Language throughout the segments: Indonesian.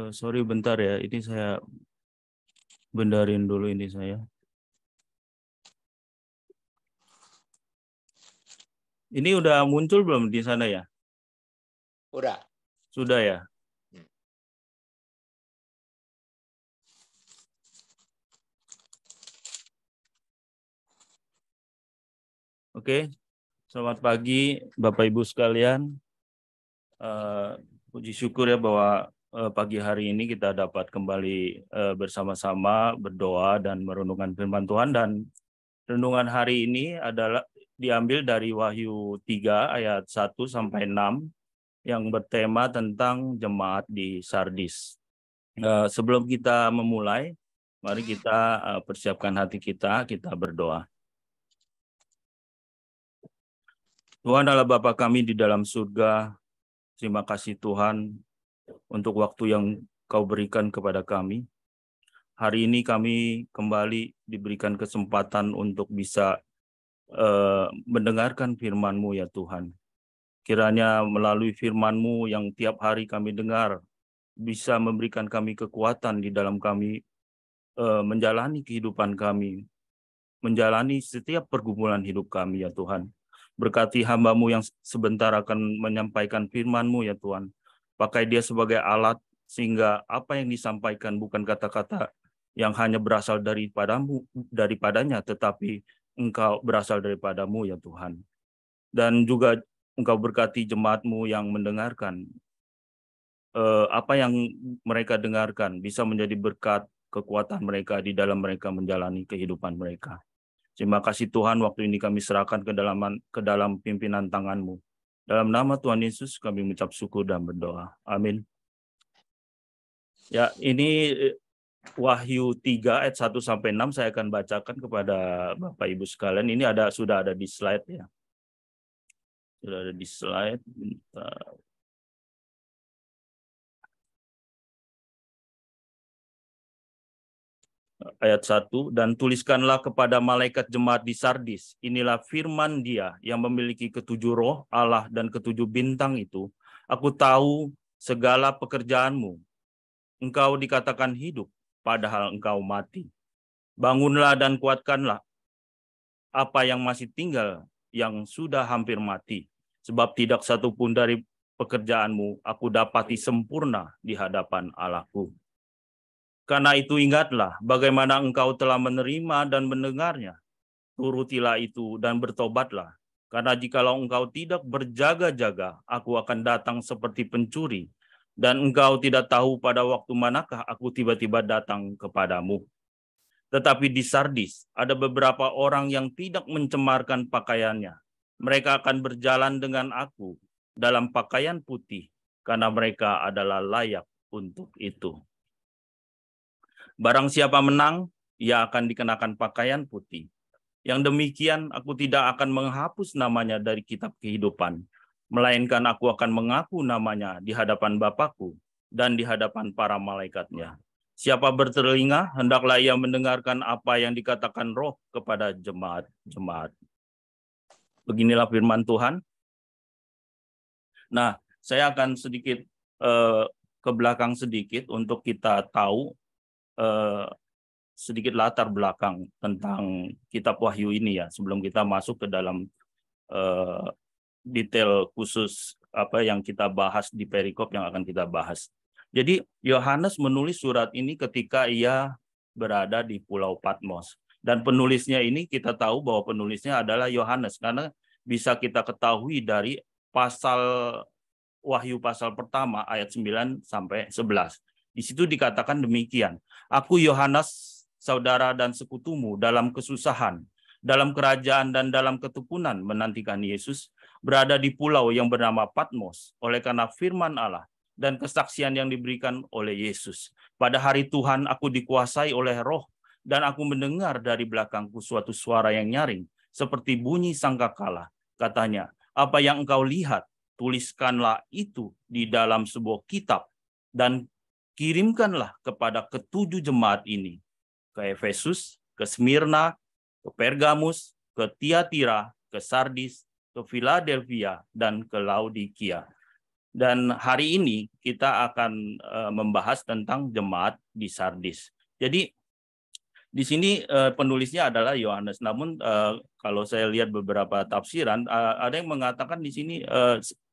Sorry bentar ya, ini saya benerin dulu ini saya. Ini udah muncul belum di sana ya? Udah. Sudah ya? Oke, selamat pagi Bapak Ibu sekalian. Puji syukur ya bahwa pagi hari ini kita dapat kembali bersama-sama berdoa dan merenungkan firman Tuhan, dan renungan hari ini adalah diambil dari Wahyu 3 ayat 1 sampai 6 yang bertema tentang jemaat di Sardis. Sebelum kita memulai, mari kita persiapkan hati kita berdoa. Tuhan adalah Bapa kami di dalam surga. Terima kasih Tuhan untuk waktu yang Kau berikan kepada kami. Hari ini kami kembali diberikan kesempatan untuk bisa mendengarkan firman-Mu ya Tuhan. Kiranya melalui firman-Mu yang tiap hari kami dengar, bisa memberikan kami kekuatan di dalam kami menjalani kehidupan kami, menjalani setiap pergumulan hidup kami ya Tuhan. Berkati hamba-Mu yang sebentar akan menyampaikan firman-Mu ya Tuhan. Pakai dia sebagai alat sehingga apa yang disampaikan bukan kata-kata yang hanya berasal daripadanya, tetapi Engkau berasal daripadamu ya Tuhan. Dan juga Engkau berkati jemaat-Mu yang mendengarkan. Apa yang mereka dengarkan bisa menjadi berkat kekuatan mereka di dalam mereka menjalani kehidupan mereka. Terima kasih Tuhan, waktu ini kami serahkan ke dalam pimpinan tangan-Mu. Dalam nama Tuhan Yesus kami mengucap syukur dan berdoa. Amin. Ya, ini Wahyu 3 ayat 1 sampai 6 saya akan bacakan kepada Bapak Ibu sekalian. Ini sudah ada di slide ya. Sudah ada di slide. Bentar. Ayat 1, dan tuliskanlah kepada malaikat jemaat di Sardis, inilah firman Dia yang memiliki ketujuh roh Allah dan ketujuh bintang itu. Aku tahu segala pekerjaanmu. Engkau dikatakan hidup, padahal engkau mati. Bangunlah dan kuatkanlah apa yang masih tinggal, yang sudah hampir mati. Sebab tidak satu pun dari pekerjaanmu aku dapati sempurna di hadapan Allahku. Karena itu ingatlah bagaimana engkau telah menerima dan mendengarnya. Turutilah itu dan bertobatlah. Karena jikalau engkau tidak berjaga-jaga, aku akan datang seperti pencuri. Dan engkau tidak tahu pada waktu manakah aku tiba-tiba datang kepadamu. Tetapi di Sardis ada beberapa orang yang tidak mencemarkan pakaiannya. Mereka akan berjalan dengan aku dalam pakaian putih, karena mereka adalah layak untuk itu. Barang siapa menang, ia akan dikenakan pakaian putih. Yang demikian aku tidak akan menghapus namanya dari kitab kehidupan, melainkan aku akan mengaku namanya di hadapan Bapakku dan di hadapan para malaikatnya. Siapa bertelinga, hendaklah ia mendengarkan apa yang dikatakan Roh kepada jemaat-jemaat. Beginilah firman Tuhan. Nah, saya akan sedikit ke belakang sedikit untuk kita tahu sedikit latar belakang tentang kitab Wahyu ini ya, sebelum kita masuk ke dalam detail khusus apa yang kita bahas di perikop yang akan kita bahas. Jadi Yohanes menulis surat ini ketika ia berada di Pulau Patmos, dan penulisnya ini kita tahu bahwa penulisnya adalah Yohanes karena bisa kita ketahui dari pasal Wahyu pasal pertama ayat 9 sampai 11. Di situ dikatakan demikian. Aku Yohanes, saudara dan sekutumu dalam kesusahan, dalam kerajaan dan dalam ketukunan menantikan Yesus, berada di pulau yang bernama Patmos oleh karena firman Allah dan kesaksian yang diberikan oleh Yesus. Pada hari Tuhan aku dikuasai oleh Roh, dan aku mendengar dari belakangku suatu suara yang nyaring seperti bunyi sangkakala. Katanya, apa yang engkau lihat, tuliskanlah itu di dalam sebuah kitab dan kirimkanlah kepada ketujuh jemaat ini, ke Efesus, ke Smyrna, ke Pergamus, ke Tiatira, ke Sardis, ke Philadelphia, dan ke Laodikia. Dan hari ini kita akan membahas tentang jemaat di Sardis. Jadi di sini penulisnya adalah Yohanes. Namun kalau saya lihat beberapa tafsiran, ada yang mengatakan di sini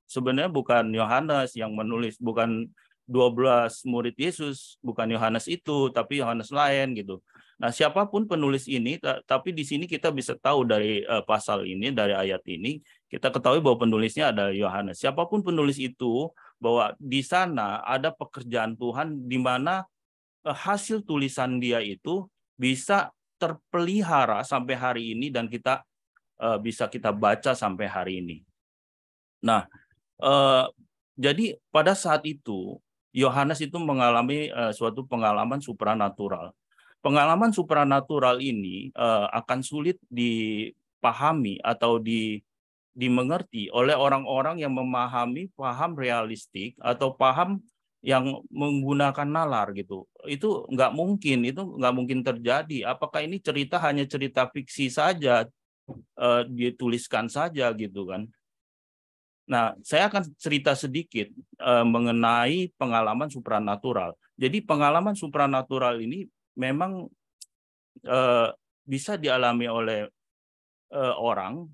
sebenarnya bukan Yohanes yang menulis, bukan 12 murid Yesus, bukan Yohanes itu, tapi Yohanes lain gitu. Nah, siapapun penulis ini, tapi di sini kita bisa tahu dari pasal ini, dari ayat ini, kita ketahui bahwa penulisnya adalah Yohanes. Siapapun penulis itu, bahwa di sana ada pekerjaan Tuhan di mana hasil tulisan dia itu bisa terpelihara sampai hari ini dan kita bisa kita baca sampai hari ini. Nah, jadi pada saat itu Yohanes itu mengalami suatu pengalaman supranatural. Pengalaman supranatural ini akan sulit dipahami atau dimengerti oleh orang-orang yang memahami paham realistik atau paham yang menggunakan nalar gitu. Itu nggak mungkin terjadi. Apakah ini hanya cerita fiksi saja, dituliskan saja gitu kan? Nah, saya akan cerita sedikit mengenai pengalaman supranatural. Jadi pengalaman supranatural ini memang bisa dialami oleh orang,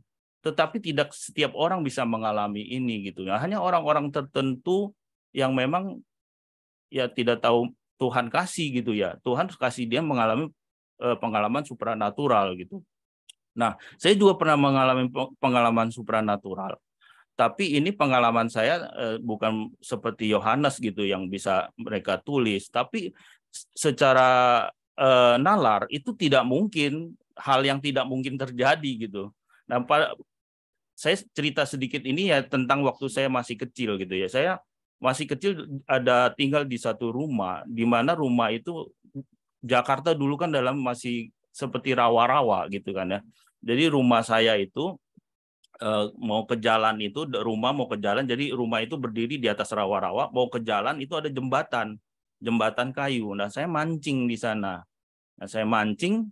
tetapi tidak setiap orang bisa mengalami ini gitu. Nah, hanya orang-orang tertentu yang memang ya tidak tahu Tuhan kasih gitu ya. Tuhan kasih dia mengalami pengalaman supranatural gitu. Nah, saya juga pernah mengalami pengalaman supranatural. Tapi ini pengalaman saya bukan seperti Yohanes gitu yang bisa mereka tulis, tapi secara nalar itu tidak mungkin, hal yang tidak mungkin terjadi gitu. Nah, saya cerita sedikit ini ya tentang waktu saya masih kecil gitu ya. Saya masih kecil ada tinggal di satu rumah, di mana rumah itu Jakarta dulu kan masih seperti rawa-rawa gitu kan ya. Jadi rumah saya itu mau ke jalan itu, rumah mau ke jalan, jadi rumah itu berdiri di atas rawa-rawa, mau ke jalan itu ada jembatan kayu. Nah, saya mancing di sana. Nah, saya mancing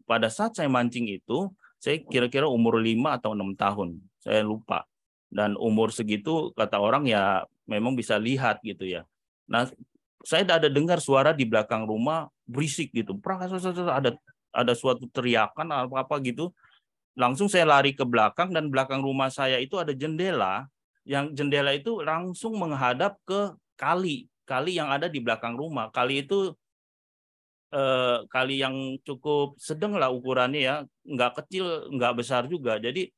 pada saat saya mancing itu, saya kira-kira umur 5 atau 6 tahun, saya lupa. Dan umur segitu kata orang ya memang bisa lihat gitu ya. Nah, saya ada dengar suara di belakang rumah berisik gitu, ada suatu teriakan apa gitu. Langsung saya lari ke belakang dan belakang rumah saya itu ada jendela, yang jendela itu langsung menghadap ke kali yang ada di belakang rumah. Kali itu kali yang cukup sedang lah ukurannya ya, nggak kecil, nggak besar juga. Jadi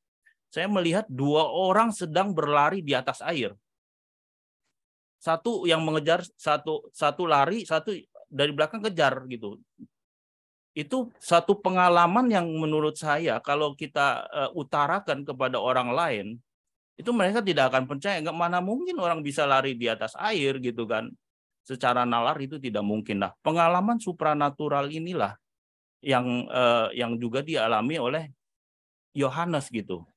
saya melihat 2 orang sedang berlari di atas air. Satu yang mengejar, satu lari, satu dari belakang kejar gitu. Itu satu pengalaman yang menurut saya kalau kita utarakan kepada orang lain, itu mereka tidak akan percaya. Nggak, mana mungkin orang bisa lari di atas air gitu kan. Secara nalar itu tidak mungkin. Nah, pengalaman supranatural inilah yang juga dialami oleh Yohanes gitu.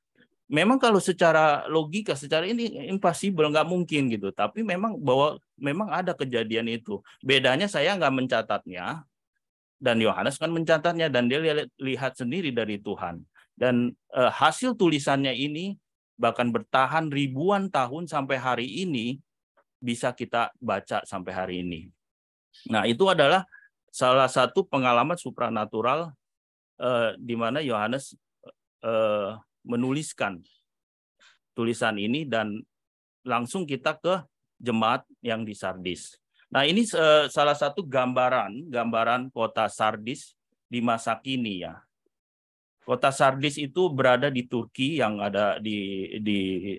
Memang kalau secara logika, secara ini impossible, nggak mungkin gitu. Tapi memang ada kejadian itu. Bedanya saya nggak mencatatnya, dan Yohanes kan mencatatnya, dan dia lihat sendiri dari Tuhan. Dan hasil tulisannya ini bahkan bertahan ribuan tahun sampai hari ini bisa kita baca sampai hari ini. Nah, itu adalah salah satu pengalaman supranatural di mana Yohanes menuliskan tulisan ini, dan langsung kita ke jemaat yang di Sardis. Nah, ini salah satu gambaran kota Sardis di masa kini ya. Kota Sardis itu berada di Turki yang ada di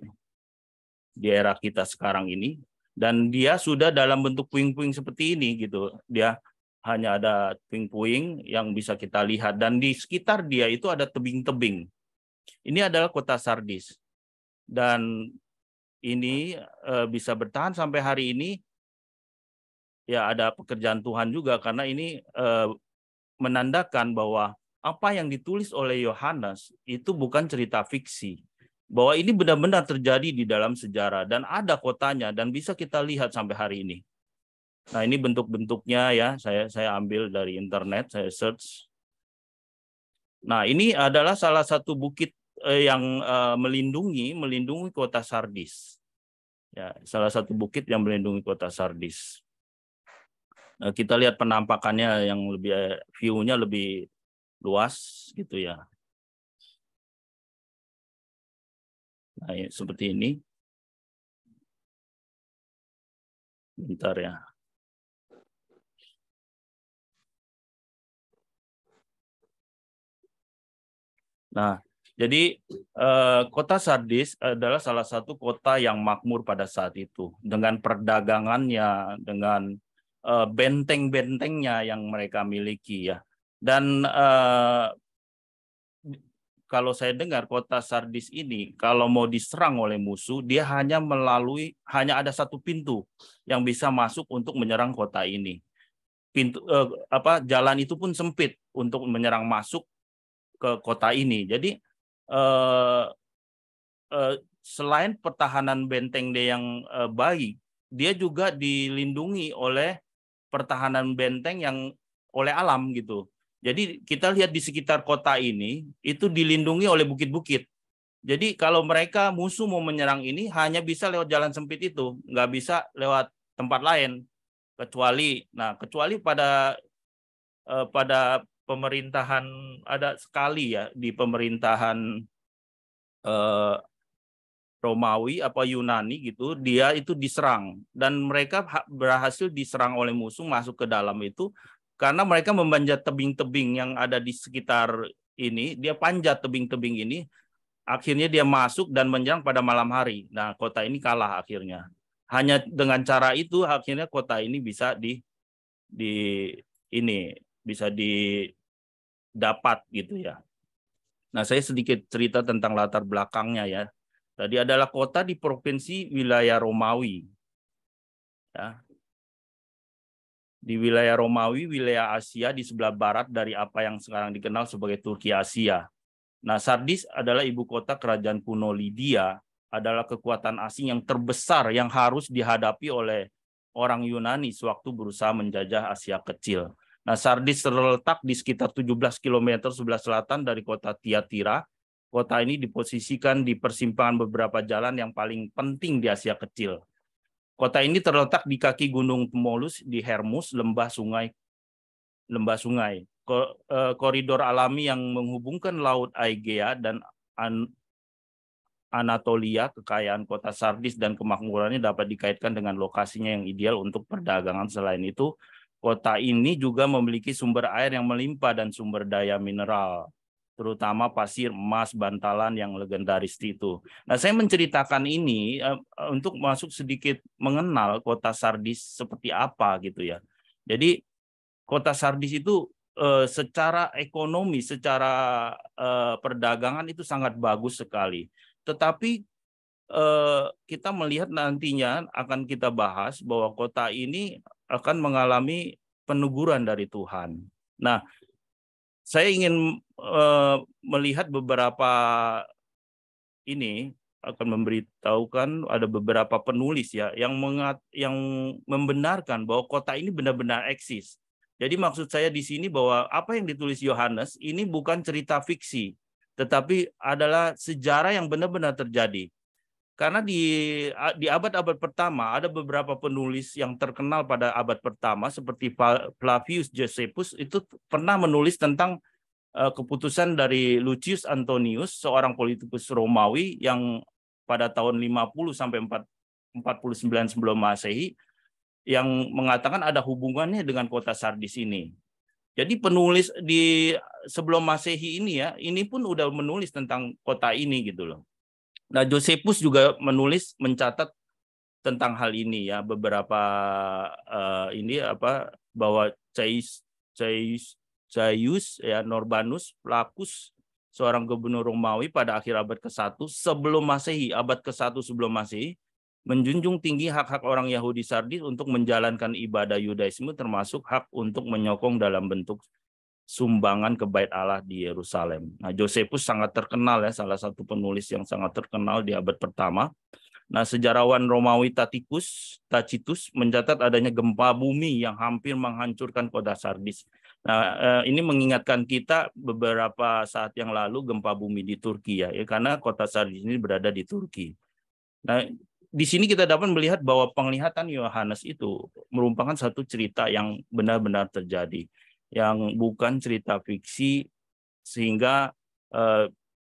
era kita sekarang ini, dan dia sudah dalam bentuk puing-puing seperti ini gitu. Dia hanya ada puing-puing yang bisa kita lihat, dan di sekitar dia itu ada tebing-tebing. Ini adalah kota Sardis. Dan ini bisa bertahan sampai hari ini. Ya, ada pekerjaan Tuhan juga, karena ini menandakan bahwa apa yang ditulis oleh Yohanes itu bukan cerita fiksi. Bahwa ini benar-benar terjadi di dalam sejarah dan ada kotanya dan bisa kita lihat sampai hari ini. Nah, ini bentuk-bentuknya ya, saya ambil dari internet, saya search. Nah, ini adalah salah satu bukit melindungi kota Sardis. Ya, salah satu bukit yang melindungi kota Sardis. Kita lihat penampakannya yang lebih view-nya lebih luas gitu ya. Nah, ya, seperti ini. Bentar ya. Nah, jadi kota Sardis adalah salah satu kota yang makmur pada saat itu dengan perdagangannya, dengan benteng-bentengnya yang mereka miliki ya. Dan kalau saya dengar kota Sardis ini kalau mau diserang oleh musuh, dia hanya ada satu pintu yang bisa masuk untuk menyerang kota ini. Jalan itu pun sempit untuk menyerang masuk ke kota ini. Jadi selain pertahanan benteng dia yang baik, dia juga dilindungi oleh pertahanan benteng yang oleh alam gitu. Jadi kita lihat di sekitar kota ini itu dilindungi oleh bukit-bukit. Jadi kalau mereka musuh mau menyerang ini hanya bisa lewat jalan sempit itu, nggak bisa lewat tempat lain kecuali pada pemerintahan ada sekali ya di pemerintahan Romawi apa Yunani gitu, dia itu diserang dan mereka berhasil diserang oleh musuh masuk ke dalam itu karena mereka memanjat tebing-tebing yang ada di sekitar ini, dia panjat tebing-tebing ini, akhirnya dia masuk dan menyerang pada malam hari. Nah, kota ini kalah akhirnya. Hanya dengan cara itu akhirnya kota ini bisa bisa didapat gitu ya. Nah, saya sedikit cerita tentang latar belakangnya ya. Tadi adalah kota di provinsi wilayah Romawi. Ya. Di wilayah Romawi, wilayah Asia di sebelah barat dari apa yang sekarang dikenal sebagai Turki Asia. Nah, Sardis adalah ibu kota kerajaan kuno Lydia, adalah kekuatan asing yang terbesar yang harus dihadapi oleh orang Yunani sewaktu berusaha menjajah Asia Kecil. Nah, Sardis terletak di sekitar 17 km sebelah selatan dari kota Tiatira. Kota ini diposisikan di persimpangan beberapa jalan yang paling penting di Asia Kecil. Kota ini terletak di kaki Gunung Tmolus di Hermus, lembah sungai. Koridor alami yang menghubungkan Laut Aegea dan Anatolia, kekayaan kota Sardis dan kemakmurannya dapat dikaitkan dengan lokasinya yang ideal untuk perdagangan. Selain itu, kota ini juga memiliki sumber air yang melimpah dan sumber daya mineral, terutama pasir emas bantalan yang legendaris itu. Nah, saya menceritakan ini untuk masuk sedikit mengenal kota Sardis seperti apa gitu ya. Jadi kota Sardis itu secara ekonomi, secara perdagangan itu sangat bagus sekali. Tetapi kita melihat nantinya akan kita bahas bahwa kota ini akan mengalami peneguran dari Tuhan. Nah, saya ingin melihat beberapa ini akan memberitahukan ada beberapa penulis ya yang membenarkan bahwa kota ini benar-benar eksis. Jadi maksud saya di sini bahwa apa yang ditulis Yohanes ini bukan cerita fiksi, tetapi adalah sejarah yang benar-benar terjadi. Karena di abad-abad pertama ada beberapa penulis yang terkenal pada abad pertama seperti Flavius Josephus itu pernah menulis tentang keputusan dari Lucius Antonius, seorang politikus Romawi yang pada tahun 50 sampai 49 sebelum Masehi yang mengatakan ada hubungannya dengan kota Sardis ini. Jadi penulis di sebelum Masehi ini ya, ini pun udah menulis tentang kota ini gitu loh. Nah, Josephus juga mencatat tentang hal ini ya, beberapa bahwa Gaius ya Norbanus Flaccus, seorang gubernur Romawi pada akhir abad ke-1 sebelum Masehi, abad ke-1 sebelum Masehi, menjunjung tinggi hak-hak orang Yahudi Sardis untuk menjalankan ibadah Yudaisme, termasuk hak untuk menyokong dalam bentuk sumbangan ke Bait Allah di Yerusalem. Nah, Josephus sangat terkenal ya, salah satu penulis yang sangat terkenal di abad pertama. Nah, sejarawan Romawi Tacitus mencatat adanya gempa bumi yang hampir menghancurkan kota Sardis. Nah, ini mengingatkan kita beberapa saat yang lalu gempa bumi di Turki ya, karena kota Sardis ini berada di Turki. Nah, di sini kita dapat melihat bahwa penglihatan Yohanes itu merupakan satu cerita yang benar-benar terjadi, yang bukan cerita fiksi, sehingga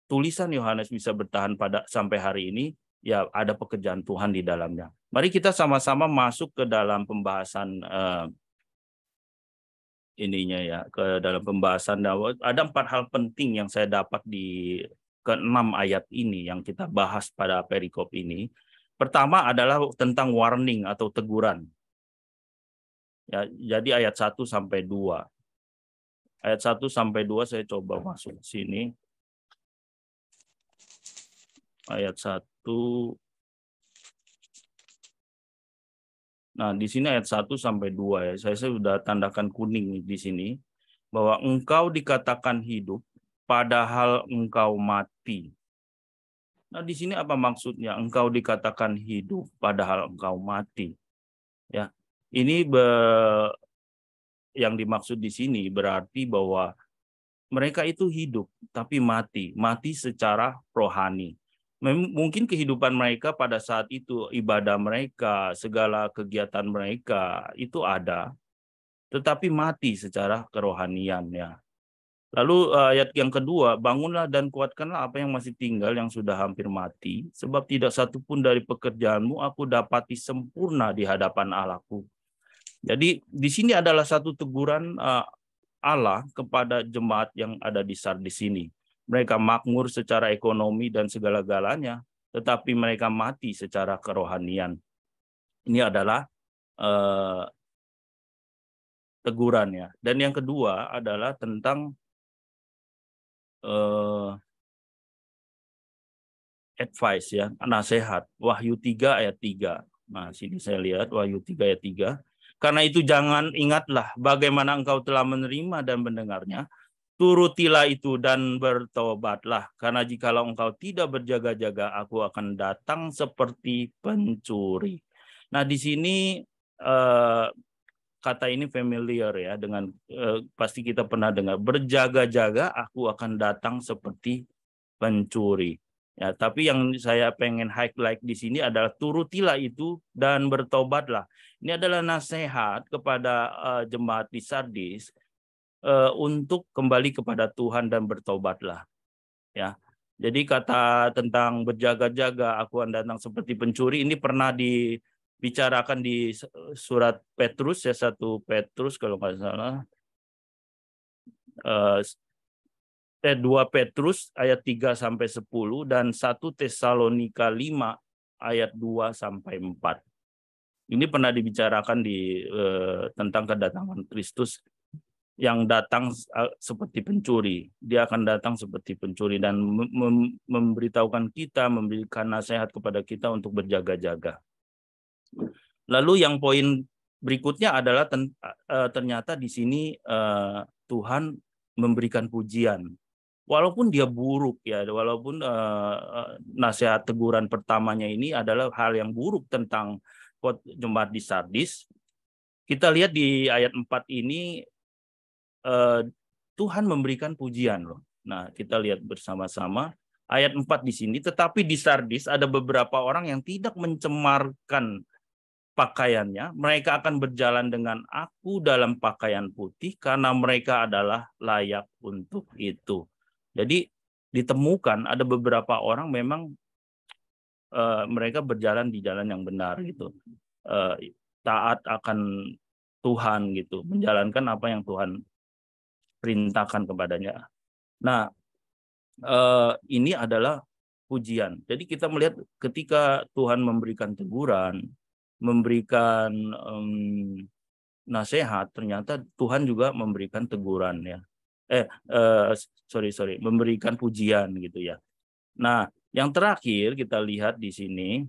tulisan Yohanes bisa bertahan sampai hari ini. Ya, ada pekerjaan Tuhan di dalamnya. Mari kita sama-sama masuk ke dalam pembahasan ininya ya, ke dalam pembahasan. Ada 4 hal penting yang saya dapat di ke-6 ayat ini yang kita bahas pada perikop ini. Pertama adalah tentang warning atau teguran. Ya, jadi ayat 1 sampai 2. Ayat 1 sampai 2 saya coba masuk ke sini. Ayat 1. Nah, di sini ayat 1 sampai 2 ya. Saya sudah tandakan kuning di sini bahwa engkau dikatakan hidup padahal engkau mati. Nah, di sini apa maksudnya? Engkau dikatakan hidup padahal engkau mati. Ya. Ini yang dimaksud di sini berarti bahwa mereka itu hidup tapi mati, mati secara rohani. Mungkin kehidupan mereka pada saat itu, ibadah mereka, segala kegiatan mereka itu ada, tetapi mati secara kerohanian ya. Lalu ayat yang kedua, bangunlah dan kuatkanlah apa yang masih tinggal yang sudah hampir mati, sebab tidak satu pun dari pekerjaanmu aku dapati sempurna di hadapan Allahku. Jadi di sini adalah satu teguran Allah kepada jemaat yang ada di Sardis ini. Mereka makmur secara ekonomi dan segala-galanya, tetapi mereka mati secara kerohanian. Ini adalah teguran ya. Dan yang kedua adalah tentang advice ya, nasihat. Wahyu 3 ayat 3. Nah, sini saya lihat Wahyu 3 ayat 3. Karena itu jangan ingatlah bagaimana engkau telah menerima dan mendengarnya, turutilah itu dan bertobatlah. Karena jikalau engkau tidak berjaga-jaga, aku akan datang seperti pencuri. Nah, di sini kata ini familiar ya, dengan pasti kita pernah dengar, berjaga-jaga aku akan datang seperti pencuri. Ya, tapi yang saya pengen highlight di sini adalah turutilah itu dan bertobatlah. Ini adalah nasihat kepada jemaat di Sardis untuk kembali kepada Tuhan dan bertobatlah. Ya. Jadi kata tentang berjaga-jaga aku akan datang seperti pencuri ini pernah dibicarakan di surat Petrus ya, 1 Petrus kalau nggak salah. 2 Petrus ayat 3 sampai 10 dan 1 Tesalonika 5 ayat 2 sampai 4. Ini pernah dibicarakan tentang kedatangan Kristus yang datang seperti pencuri. Dia akan datang seperti pencuri dan memberitahukan kita, memberikan nasihat kepada kita untuk berjaga-jaga. Lalu yang poin berikutnya adalah ternyata di sini Tuhan memberikan pujian. Walaupun dia buruk ya, walaupun nasihat teguran pertamanya ini adalah hal yang buruk tentang jemaat di Sardis, kita lihat di ayat 4 ini Tuhan memberikan pujian loh. Nah, kita lihat bersama-sama ayat 4 di sini, tetapi di Sardis ada beberapa orang yang tidak mencemarkan pakaiannya, mereka akan berjalan dengan aku dalam pakaian putih karena mereka adalah layak untuk itu. Jadi ditemukan ada beberapa orang memang mereka berjalan di jalan yang benar gitu, taat akan Tuhan gitu, menjalankan apa yang Tuhan perintahkan kepadanya. Nah, ini adalah pujian. Jadi kita melihat ketika Tuhan memberikan teguran, memberikan nasihat, ternyata Tuhan juga memberikan teguran ya. Memberikan pujian gitu ya. Nah, yang terakhir kita lihat di sini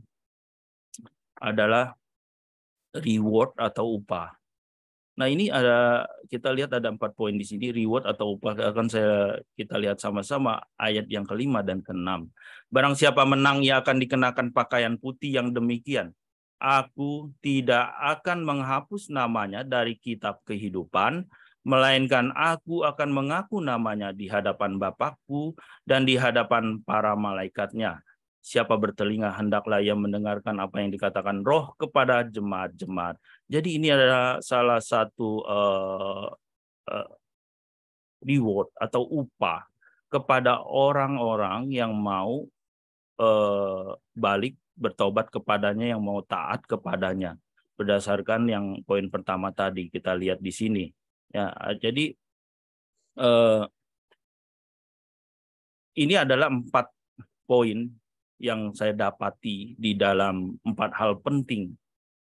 adalah reward atau upah. Nah, ini kita lihat ada 4 poin di sini, reward atau upah. Kita lihat sama-sama ayat yang ke-5 dan ke-6. Barang siapa menang, ia akan dikenakan pakaian putih yang demikian. Aku tidak akan menghapus namanya dari kitab kehidupan melainkan aku akan mengaku namanya di hadapan Bapakku dan di hadapan para malaikatnya. Siapa bertelinga hendaklah ia mendengarkan apa yang dikatakan Roh kepada jemaat-jemaat. Jadi ini adalah salah satu reward atau upah kepada orang-orang yang mau balik bertobat kepadanya, yang mau taat kepadanya. Berdasarkan yang poin pertama tadi kita lihat di sini. Ya, jadi ini adalah 4 poin yang saya dapati di dalam 4 hal penting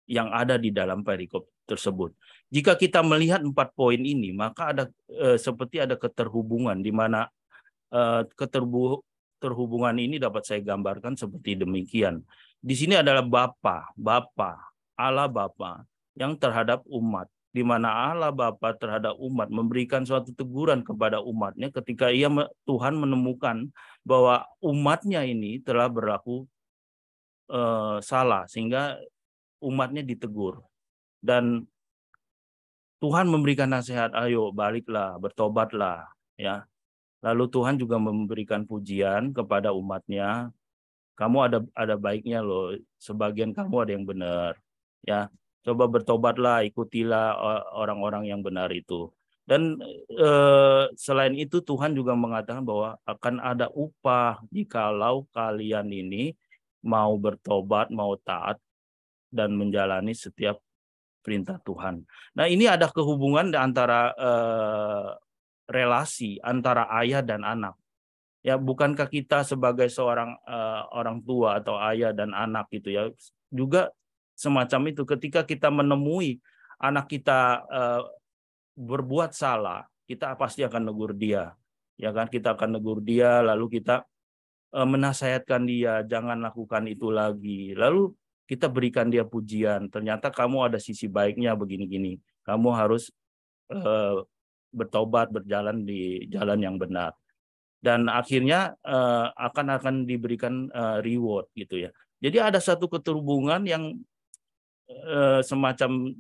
yang ada di dalam perikop tersebut. Jika kita melihat 4 poin ini, maka ada seperti ada keterhubungan di mana keterhubungan ini dapat saya gambarkan seperti demikian. Di sini adalah Bapa, Allah Bapa yang terhadap umat, di mana Allah Bapa terhadap umat memberikan suatu teguran kepada umatnya ketika Tuhan menemukan bahwa umatnya ini telah berlaku salah sehingga umatnya ditegur. Dan Tuhan memberikan nasihat, ayo baliklah, bertobatlah, ya. Lalu Tuhan juga memberikan pujian kepada umatnya. Kamu ada baiknya loh, sebagian kamu ada yang benar, ya. Coba bertobatlah, ikutilah orang-orang yang benar itu. Dan selain itu Tuhan juga mengatakan bahwa akan ada upah jikalau kalian ini mau bertobat, mau taat dan menjalani setiap perintah Tuhan. Nah, ini ada kehubungan antara relasi antara ayah dan anak. Ya, bukankah kita sebagai seorang orang tua atau ayah dan anak gitu ya, juga semacam itu ketika kita menemui anak kita berbuat salah, kita pasti akan negur dia. Ya kan, kita akan negur dia, lalu kita menasihatkan dia jangan lakukan itu lagi. Lalu kita berikan dia pujian. Ternyata kamu ada sisi baiknya begini-gini. Kamu harus bertobat, berjalan di jalan yang benar. Dan akhirnya akan diberikan reward gitu ya. Jadi ada satu keterhubungan yang semacam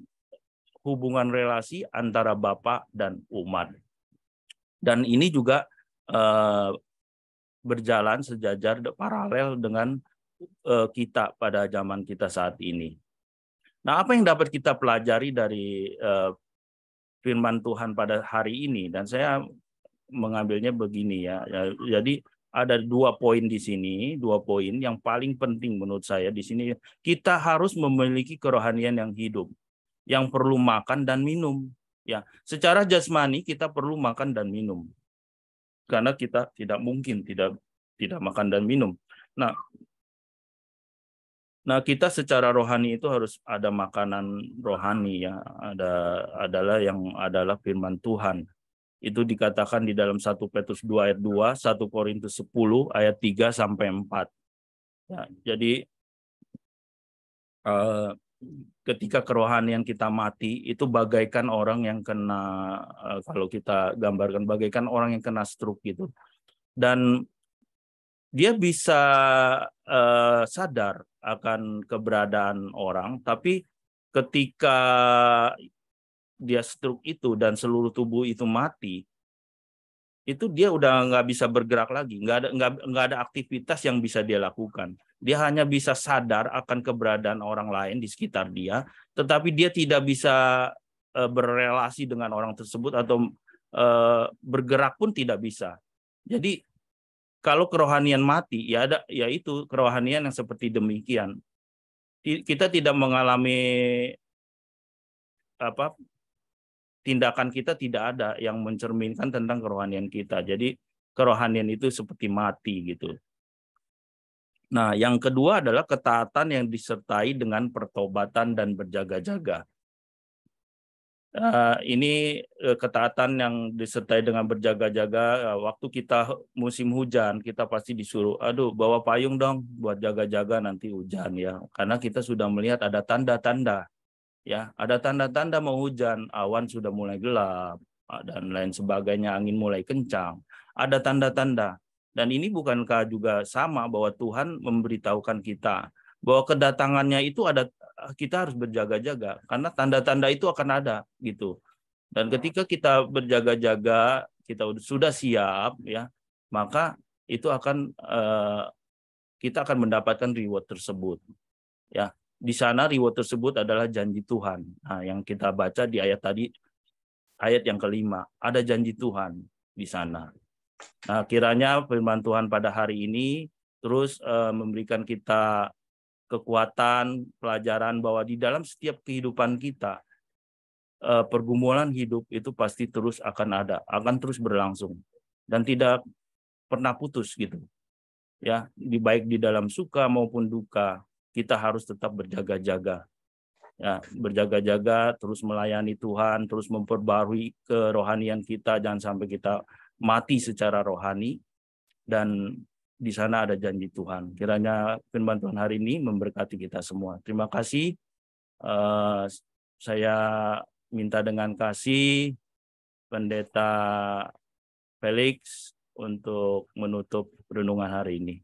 hubungan relasi antara Bapa dan umat. Dan ini juga berjalan sejajar paralel dengan kita pada zaman kita saat ini. Nah, apa yang dapat kita pelajari dari firman Tuhan pada hari ini? Dan saya mengambilnya begini ya. Jadi ada 2 poin di sini, 2 poin yang paling penting menurut saya di sini. Kita harus memiliki kerohanian yang hidup, yang perlu makan dan minum. Ya, secara jasmani kita perlu makan dan minum, karena kita tidak mungkin tidak makan dan minum. Nah, kita secara rohani itu harus ada makanan rohani ya, adalah firman Tuhan. Itu dikatakan di dalam 1 Petrus 2 ayat 2, 1 Korintus 10 ayat 3 sampai 4. Ya, jadi ketika kerohanian kita mati itu bagaikan orang yang kena, kalau kita gambarkan bagaikan orang yang kena stroke gitu. Dan dia bisa sadar akan keberadaan orang, tapi ketika dia stroke itu dan seluruh tubuh itu mati, itu dia udah nggak bisa bergerak lagi, nggak ada aktivitas yang bisa dia lakukan. Dia hanya bisa sadar akan keberadaan orang lain di sekitar dia, tetapi dia tidak bisa berrelasi dengan orang tersebut atau bergerak pun tidak bisa. Jadi kalau kerohanian mati, ya itu kerohanian yang seperti demikian. Kita tidak mengalami tindakan kita tidak ada yang mencerminkan tentang kerohanian kita. Jadi kerohanian itu seperti mati gitu. Nah, yang kedua adalah ketaatan yang disertai dengan pertobatan dan berjaga-jaga. Ini ketaatan yang disertai dengan berjaga-jaga. Waktu kita musim hujan, kita pasti disuruh, aduh bawa payung dong buat jaga-jaga nanti hujan ya. Karena kita sudah melihat ada tanda-tanda. Ya, ada tanda-tanda mau hujan, awan sudah mulai gelap dan lain sebagainya, angin mulai kencang. Ada tanda-tanda. Dan ini bukankah juga sama bahwa Tuhan memberitahukan kita bahwa kedatangannya itu ada, kita harus berjaga-jaga karena tanda-tanda itu akan ada gitu. Dan ketika kita berjaga-jaga, kita sudah siap, ya, maka itu kita akan mendapatkan reward tersebut. Ya, di sana reward tersebut adalah janji Tuhan. Nah, yang kita baca di ayat tadi, ayat yang kelima, ada janji Tuhan di sana. Nah, kiranya firman Tuhan pada hari ini terus memberikan kita kekuatan, pelajaran bahwa di dalam setiap kehidupan kita, pergumulan hidup itu pasti terus akan ada, akan terus berlangsung dan tidak pernah putus gitu. Ya, baik di dalam suka maupun duka, kita harus tetap berjaga-jaga. Ya, berjaga-jaga, terus melayani Tuhan, terus memperbarui kerohanian kita, jangan sampai kita mati secara rohani, dan di sana ada janji Tuhan. Kiranya firman Tuhan hari ini memberkati kita semua. Terima kasih. Saya minta dengan kasih Pendeta Felix untuk menutup renungan hari ini.